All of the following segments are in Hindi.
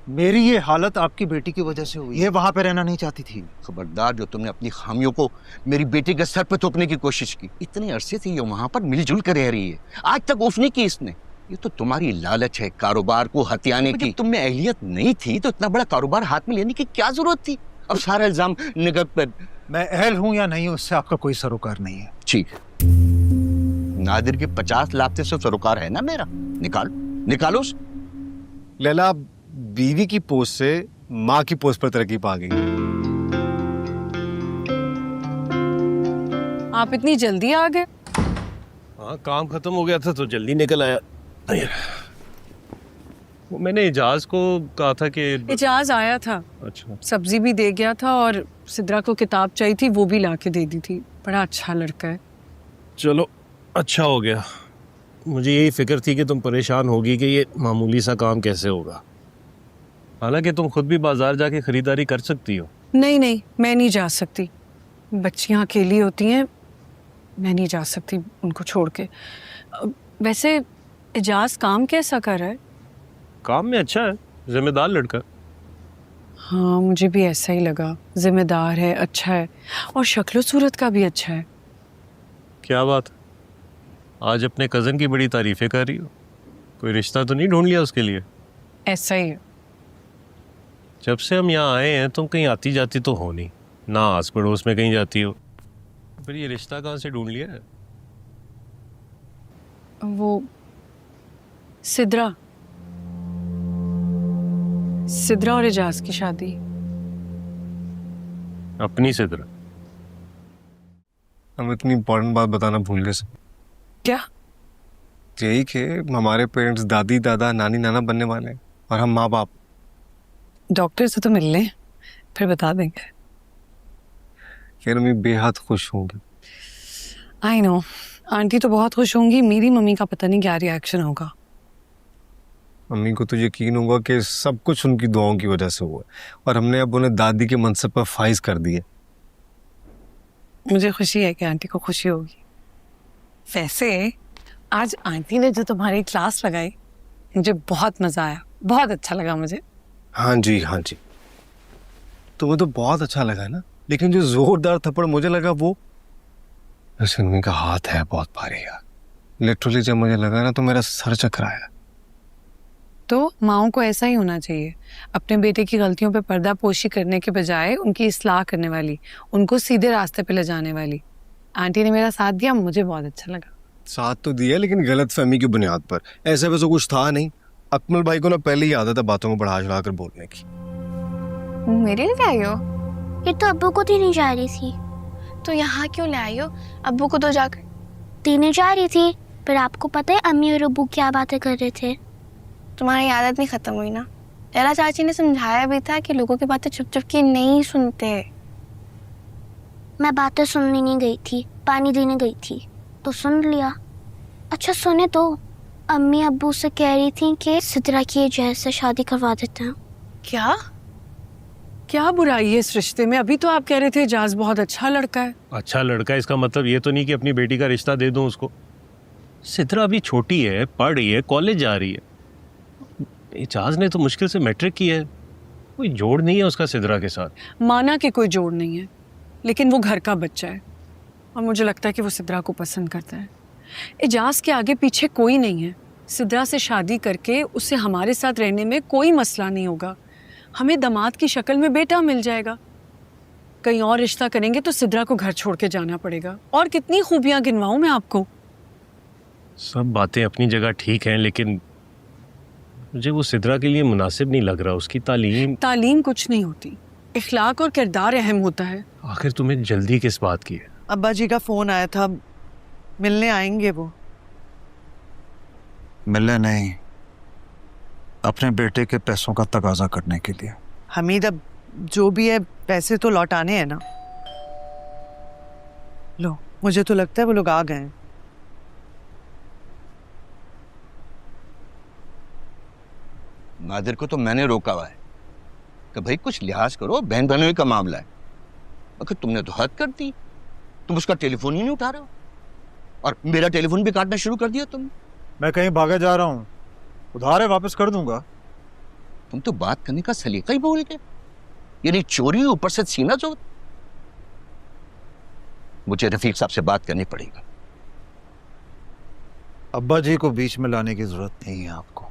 मेरी ये हालत आपकी बेटी की वजह से हुई। ये वहां पे रहना नहीं चाहती थी। खबरदार, जो तुमने अपनी खामियों को मेरी बेटी के सर पे थोपने की कोशिश की। इतने अरसे से ये वहां पर मिलजुल कर रह रही है, आज तक ऑफ नहीं की इसने। ये तो तुम्हारी लालच है कारोबार को हथियाने की। जब तुम में अहलियत नहीं थी तो इतना बड़ा कारोबार हाथ में लेने की क्या जरूरत थी? अब सारा इल्जाम निगत पर। मैं अहल हूं या नहीं उससे आपका कोई सरोकार नहीं है। ठीक है, नादिर के 50 लाख से सरोकार है ना मेरा। निकालो। लैला बीवी की पोस्ट से माँ की पोस्ट पर तरक्की पा गई। आप इतनी जल्दी आ गए? हाँ, काम खत्म हो गया था तो जल्दी निकल आया। वो मैंने इजाज को कहा था कि इजाज आया था। अच्छा। सब्जी भी दे गया था और सिद्रा को किताब चाहिए थी, वो भी लाके दे दी थी। बड़ा अच्छा लड़का है। चलो अच्छा हो गया। मुझे यही फिक्र थी कि तुम परेशान होगी कि ये मामूली सा काम कैसे होगा। हालांकि तुम खुद भी बाजार जाके खरीदारी कर सकती हो। नहीं, मैं नहीं जा सकती। बच्चियां अकेली होती हैं, मैं नहीं जा सकती उनको छोड़ के। वैसे इजाज काम कैसा कर रहा है? काम में अच्छा है, जिम्मेदार लड़का। हाँ, मुझे भी ऐसा ही लगा। जिम्मेदार है, अच्छा है और शक्ल सूरत का भी अच्छा है। क्या बात, आज अपने कज़न की बड़ी तारीफें कर रही हो। कोई रिश्ता तो नहीं ढूंढ लिया उसके लिए? ऐसा ही है। जब से हम यहाँ आए हैं तुम कहीं आती जाती तो हो नहीं, ना आस पड़ोस में कहीं जाती हो। फिर ये रिश्ता कहाँ से ढूंढ लिया है? वो सिद्रा और इजाज की शादी। अपनी सिद्रा? हम इतनी इम्पोर्टेंट बात बताना भूल गए सब। क्या? यही कि हमारे पेरेंट्स दादी दादा नानी नाना बनने वाले हैं और हम माँ बाप। डॉक्टर से तो मिल लें, फिर बता देंगे। यार मैं बेहद खुश होंगी। आई नो, आंटी तो बहुत खुश होंगी। मेरी मम्मी का पता नहीं क्या रिएक्शन होगा। मम्मी को तो यकीन होगा कि सब कुछ उनकी दुआओं की वजह से हुआ है और हमने अब उन्हें दादी के मनसब पर फाइज कर दिए। मुझे खुशी है कि आंटी को खुशी होगी। वैसे आज आंटी ने जो तुम्हारी क्लास लगाई, मुझे बहुत मजा आया, बहुत अच्छा लगा मुझे। हाँ जी तुम्हें तो बहुत अच्छा लगा ना, लेकिन जो जोरदार थप्पड़ मुझे लगा वो मम्मी का हाथ है बहुत भारी यार। लिटरली जब मुझे लगा ना तो मेरा सर चकराया। तो माओं को ऐसा ही होना चाहिए, अपने बेटे की गलतियों पे पर्दापोशी करने के बजाय उनकी इस्लाह करने वाली, उनको सीधे रास्ते पे ले जाने वाली। आंटी ने मेरा साथ दिया, मुझे बहुत अच्छा लगा। साथ तो दिया लेकिन गलत फहमी की बुनियाद पर। ऐसा वैसा कुछ था नहीं। अकमल भाई को ना पहले ही आदत है बातों को बढ़ा चढ़ा कर बोलने की। मेरे लिए आई हो? ये तो अब्बू को देने जा रही थी। तो यहाँ क्यों ले आई हो? अब्बू को तो जाकर देने जा रही थी, पर आपको पता है अम्मी और अब्बू क्या बातें कर रहे थे? तुम्हारी आदत नहीं खत्म हुई ना। लैला चाची ने समझाया भी था कि लोगों की बातें चुप चुप की नहीं सुनते। मैं बातें सुनने नहीं गई थी, पानी देने गई थी, तो सुन लिया। अच्छा सुने तो, अम्मी अब्बू से कह रही थी कि सिद्रा की इजाज़ से शादी करवा देते हैं। क्या बुराई है इस रिश्ते में? अभी तो आप कह रहे थे इजाज बहुत अच्छा लड़का है। अच्छा लड़का, इसका मतलब ये तो नहीं कि अपनी बेटी का रिश्ता दे दूं उसको। सिद्रा अभी छोटी है, पढ़ रही है, कॉलेज जा रही है। इजाज ने तो मुश्किल से मैट्रिक किया है, कोई जोड़ नहीं है उसका सिद्रा के साथ। माना कि कोई जोड़ नहीं है, लेकिन वो घर का बच्चा है और मुझे लगता है कि वो सिद्रा को पसंद करता है। इजाज के आगे पीछे कोई नहीं है। सिद्रा से शादी करके उससे हमारे साथ रहने में कोई मसला नहीं होगा। हमें दामाद की शक्ल में बेटा मिल जाएगा। कहीं और रिश्ता करेंगे तो सिद्रा को घर छोड़ के जाना पड़ेगा। और कितनी खूबियां गिनवाऊं मैं आपको। सब बातें अपनी जगह ठीक हैं, लेकिन मुझे वो सिद्रा के लिए मुनासिब नहीं लग रहा। उसकी तालीम कुछ नहीं होती, इखलाक और किरदार अहम होता है। आखिर तुम्हें जल्दी किस बात की है? अब्बा जी का फोन आया था, मिलने आएंगे वो। मिलने नहीं, अपने बेटे के पैसों का तकाजा करने के लिए। हमीद, अब जो भी है पैसे तो लौटाने हैं ना। लो, मुझे तो लगता है वो लोग आ गए हैं। नादिर को तो मैंने रोका हुआ है कि भाई कुछ लिहाज करो, बहन बहनोई का मामला है। अगर तुमने तो हद कर दी, तुम उसका टेलीफोन ही नहीं उठा रहे हो और मेरा टेलीफोन भी काटना शुरू कर दिया तुमने। मैं कहीं भागा जा रहा हूँ, उधार है वापस कर दूंगा। तुम तो बात करने का सलीका ही भूल गए। यानी चोरी ऊपर से सीना चोर। मुझे रफीक साहब से बात करनी पड़ेगी। अब्बा जी को बीच में लाने की जरूरत नहीं है आपको।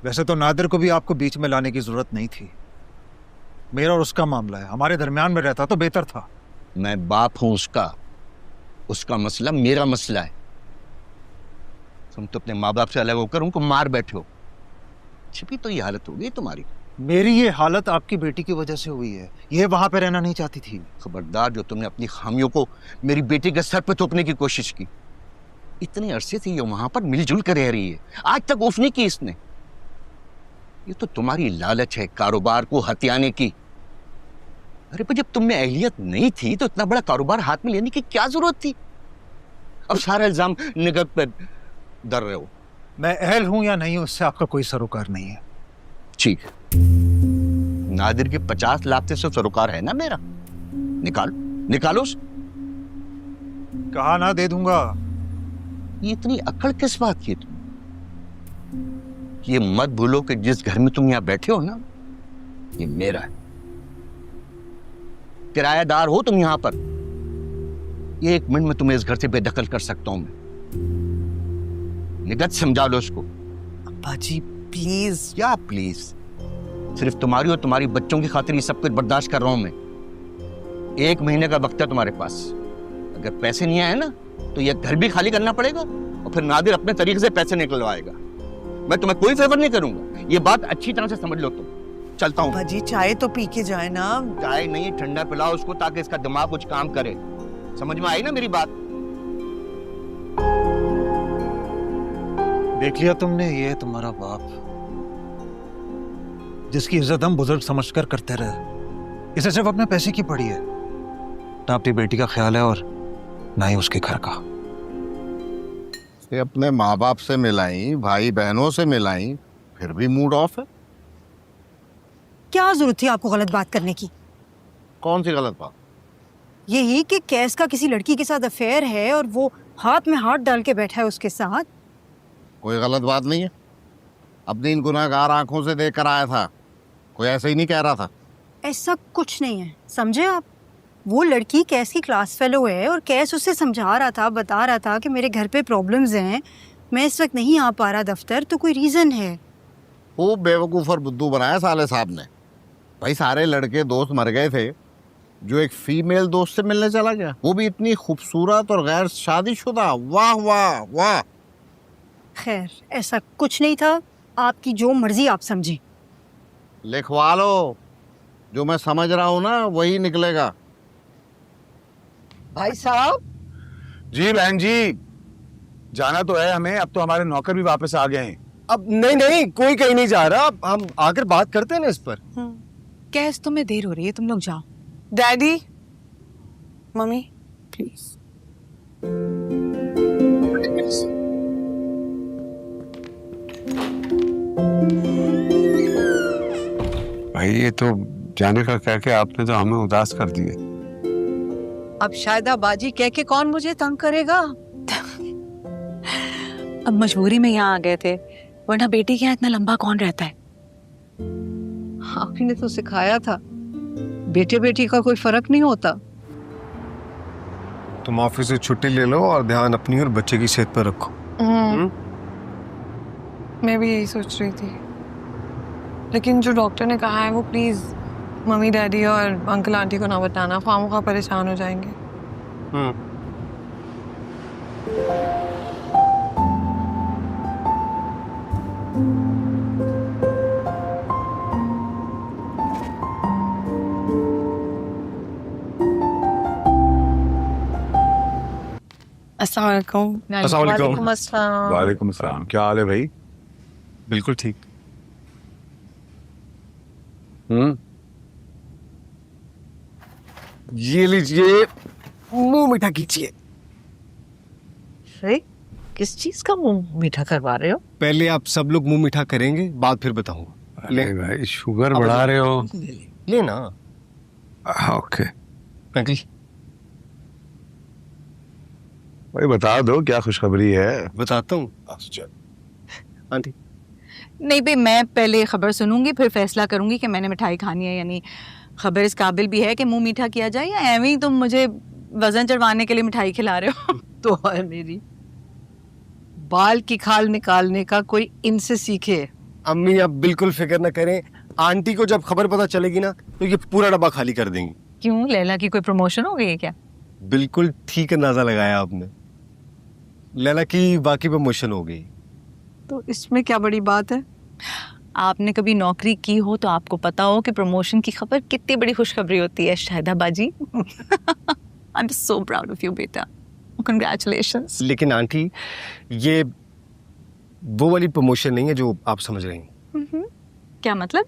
वैसे तो नादिर को भी आपको बीच में लाने की जरूरत नहीं थी। मेरा और उसका मामला है, हमारे दरमियान में रहता तो बेहतर था। मैं बाप हूं उसका मसला मेरा मसला है। तुम तो अपने माँ बाप से अलग होकर उनको मार बैठे हो। छिपी तो ये हालत हो गई तुम्हारी। मेरी ये हालत आपकी बेटी की वजह से हुई है। ये वहां पे रहना नहीं चाहती थी। खबरदार, जो तुमने अपनी खामियों को मेरी बेटी के सर पे थोपने की कोशिश की। इतने अरसे से ये वहां पर मिलजुल कर रह रही है, आज तक ऑफ नहीं की इसने। ये तो तुम्हारी लालच है कारोबार को हथियाने की। अरे पर जब तुम में अहलियत नहीं थी तो इतना बड़ा कारोबार हाथ में लेने की क्या जरूरत थी? अब सारा इल्जाम निगत पर डर रहे हो। मैं अहल हूं या नहीं हूं उससे आपका कोई सरोकार नहीं है। ठीक, नादिर के 50 लाख से सरोकार है ना मेरा। निकालो। कहा ना दे दूंगा। ये इतनी अकड़ किस बात की तुम? ये मत भूलो कि जिस घर में तुम यहां बैठे हो ना, ये मेरा है। किराएदार हो तुम यहां पर। ये 1 मिनट में तुम्हें इस घर से बेदखल कर सकता हूं मैं। निगत समझा लो उसको। अब्बा जी प्लीज। क्या प्लीज? सिर्फ तुम्हारी और तुम्हारी बच्चों की खातिर ये सब कुछ बर्दाश्त कर रहा हूं मैं। 1 महीने का वक्त है तुम्हारे पास। अगर पैसे नहीं आए ना तो ये घर भी खाली करना पड़ेगा और फिर नादिर अपने तरीके से पैसे निकलवाएगा। मैं तुम्हें कोई फेवर नहीं करूंगा, ये बात अच्छी तरह से समझ लो तुम। चलता हूं। अब्बा जी चाय तो पी के जाए ना। चाय नहीं, ठंडा पिलाओ उसको ताकि इसका दिमाग कुछ काम करे। समझ में आई ना मेरी बात? देख लिया तुमने, ये है तुम्हारा बाप, जिसकी इज्जत हम बुजुर्ग समझकर करते रहे। इसे सिर्फ अपने पैसे की पड़ी है, ना अपनी बेटी का ख्याल है और ना ही उसके घर का। ये अपने माँ बाप से मिलाई, भाई बहनों से मिलाई, फिर भी मूड ऑफ है। क्या जरूरत थी आपको गलत बात करने की? कौन सी गलत बात? यही कि कैस का किसी लड़की के साथ अफेयर है और वो हाथ में हाथ डाल के बैठा है उसके साथ। कोई गलत बात नहीं है। अपनी इन गुनाहगार आंखों से देख कर आया था, कोई ऐसे ही नहीं कह रहा था। ऐसा कुछ नहीं है, समझे आप? वो लड़की कैस की क्लास फेलो है और कैस उसे समझा रहा था, बता रहा था कि मेरे घर पे प्रॉब्लम्स हैं, मैं इस वक्त नहीं आ पा रहा दफ्तर, तो कोई रीज़न है। वो बेवकूफ़ और बुद्धू बनाया साले साहब ने। भाई सारे लड़के दोस्त मर गए थे, जो एक फीमेल दोस्त से मिलने चला गया, वो भी इतनी खूबसूरत और गैर शादीशुदा। वाह वाह वाह। खैर ऐसा कुछ नहीं था, आपकी जो मर्जी आप समझें। लिखवा लो, जो मैं समझ रहा हूँ ना वही निकलेगा। भाई साहब। जी बहन जी, जाना तो है हमें। अब तो हमारे नौकर भी वापस आ गए हैं। अब नहीं, कोई कहीं नहीं जा रहा। अब हम आकर बात करते हैं ना इस पर। कैस तुम्हें देर हो रही है, तुम लोग जाओ। Daddy, mummy please. भाई ये तो जाने का कह के आपने तो हमें उदास कर दिए। अब शायदा बाजी कह के कौन मुझे तंग करेगा? अब मजबूरी में यहाँ आ गए थे, वरना बेटी के यहाँ इतना लंबा कौन रहता है? आपने तो सिखाया था बेटे बेटी का कोई फर्क नहीं होता। तुम ऑफिस से छुट्टी ले लो और ध्यान अपनी और बच्चे की सेहत पर रखो। मैं भी यही सोच रही थी, लेकिन जो डॉक्टर ने कहा है वो प्लीज मम्मी डैडी और अंकल आंटी को ना बताना, खामोखा परेशान हो जाएंगे। अस्सलाम वालेकुम। वालेकुम अस्सलाम। क्या हाल है भाई? बिल्कुल ठीक। ये लीजिए, मुंह मीठा कीजिए। किस चीज का मुंह मीठा करवा रहे हो? पहले आप सब लोग मुंह मीठा करेंगे, बाद फिर बताऊंगा। अरे भाई शुगर बढ़ा रहे हो। ले ना। ओके अंकल भाई, बता दो क्या खुशखबरी है। बताता हूँ। आंटी नहीं भाई, मैं पहले खबर सुनूंगी फिर फैसला करूंगी कि मैंने मिठाई खानी है या नहीं। खबर इस काबिल भी है कि मुंह मीठा किया जाए, या एवं ही तुम मुझे वजन चढ़वाने के लिए मिठाई खिला रहे हो? तो है मेरी, बाल की खाल निकालने का कोई इनसे सीखे। अम्मी आप बिल्कुल फिक्र न करें, आंटी को जब खबर पता चलेगी ना तो ये पूरा डब्बा खाली कर देंगी। क्यों, लैला की कोई प्रमोशन हो गई है क्या? बिल्कुल ठीक अंदाजा लगाया आपने, लैला की बाकी प्रमोशन हो गई। तो इसमें क्या बड़ी बात है? आपने कभी नौकरी की हो तो आपको पता हो कि प्रमोशन की खबर कितनी बड़ी खुशखबरी होती है शाहिदा बाजी। I am so proud of you बेटा, कंग्रेचुलेशंस। लेकिन आंटी ये वो वाली प्रमोशन नहीं है जो आप समझ रही हैं। क्या मतलब?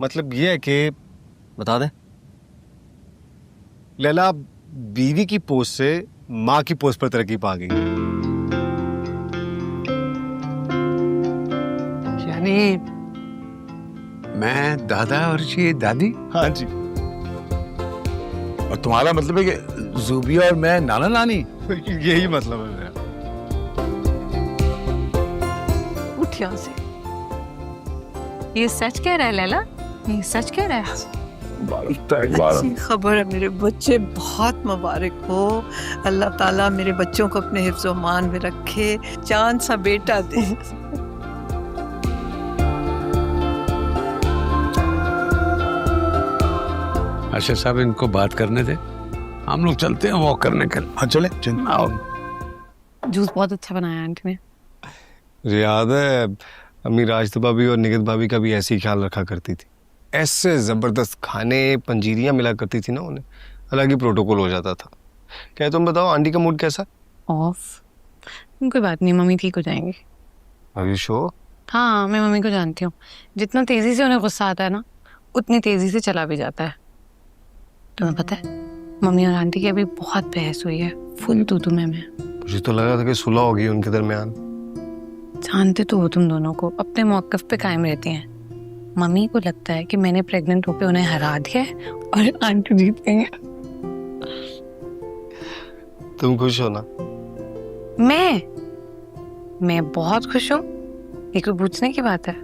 मतलब ये है कि बता दें, लैला बीवी की पोस्ट से माँ की पोस्ट पर तरक्की पा गई। यानी मैं दादा और ये दादी? हाँ जी। और तुम्हारा मतलब है कि जूबिया और मैं नाना नानी? यही मतलब है मेरा। उठ यहाँ से। ये सच कह रहा है लैला, ये सच कह रहा है। अच्छी खबर है मेरे बच्चे, बहुत मुबारक हो। अल्लाह ताला मेरे बच्चों को अपने हिफ्ज़ मान में रखे, चांद सा बेटा दे। अर्शद साहब इनको बात करने दे, हम लोग चलते हैं वॉक करने के लिए। हाँ चले आओ। जूस बहुत अच्छा बनाया आंटी ने। याद है अम्मी राजत भाभी और निकित भाभी का भी ऐसे ही ख्याल रखा करती थी। ऐसे जबरदस्त खाने पंजीरियां मिला करती थी ना उन्हें, अलग ही प्रोटोकॉल हो जाता था। क्या तुम बताओ आंटी का मूड कैसा? ऑफ। कोई बात नहीं, मम्मी ठीक हो जाएंगी। Are you sure? हाँ, मैं मम्मी को जानती हूँ। जितना तेजी से उन्हें गुस्सा आता है ना, उतनी तेजी से चला भी जाता है। तुम्हें पता है मम्मी और आंटी की अभी बहुत बहस हुई है, फुल तू में। मुझे तो लगा था कि सुलह होगी उनके दरमियान। जानते तो हो तुम दोनों को, अपने मौकफ पे कायम रहती हैं। मम्मी को लगता है कि मैंने प्रेग्नेंट होकर उन्हें हरा दिया है और आंटी जीत गई है। तुम खुश हो ना? मैं बहुत खुश हूँ। ये कोई पूछने की बात है?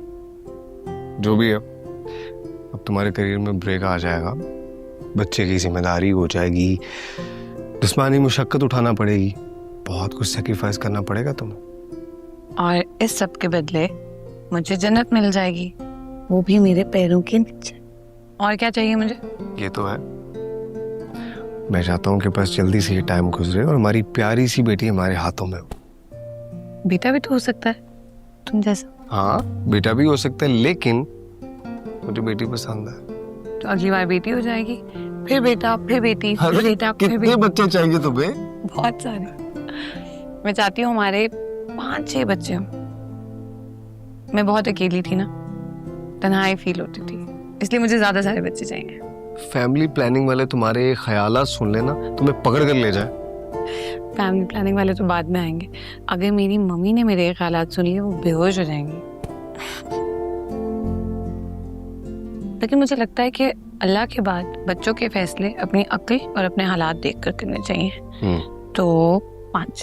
जो भी है, अब तुम्हारे करियर में ब्रेक आ जाएगा, बच्चे की जिम्मेदारी हो जाएगी, जिस्मानी मुशक्कत उठाना पड़ेगी, बहुत कुछ सैक्रिफाइस करना पड़ेगा तुम्हें। और इस सब के बदले मुझे जन्नत मिल जाएगी, वो भी मेरे पैरों के नीचे। और क्या चाहिए मुझे? ये तो है। मैं चाहता हूँ कि बस जल्दी से ये टाइम गुजरे और हमारी प्यारी सी बेटी हमारे हाथों में हो। बेटा भी तो हो सकता है तुम जैसा। हाँ, बेटा भी हो सकता है, लेकिन मुझे बेटी पसंद है। तो अगली बार बेटी हो जाएगी, फिर बेटा, फिर बेटी, फिर बेटा, फिर कितने बच्चे चाहिए तुम्हें? बहुत सारे। मैं चाहती हूँ हमारे 5-6 बच्चे हों। मैं बहुत अकेली थी ना, तन्हाई फील होती थी, इसलिए मुझे ज्यादा सारे बच्चे चाहिए। फैमिली प्लानिंग वाले तुम्हारे ख्यालात सुन लेना, तुम्हें पकड़ कर ले जाए। फैमिली प्लानिंग वाले तो बाद में आएंगे। अगर मेरी मम्मी ने मेरे ख्यालात सुन लिए, वो बेहोश हो जाएंगी। लेकिन मुझे लगता है कि अल्लाह के बाद बच्चों के फैसले अपनी अक्ल और अपने हालात देखकर करने चाहिए। तो 5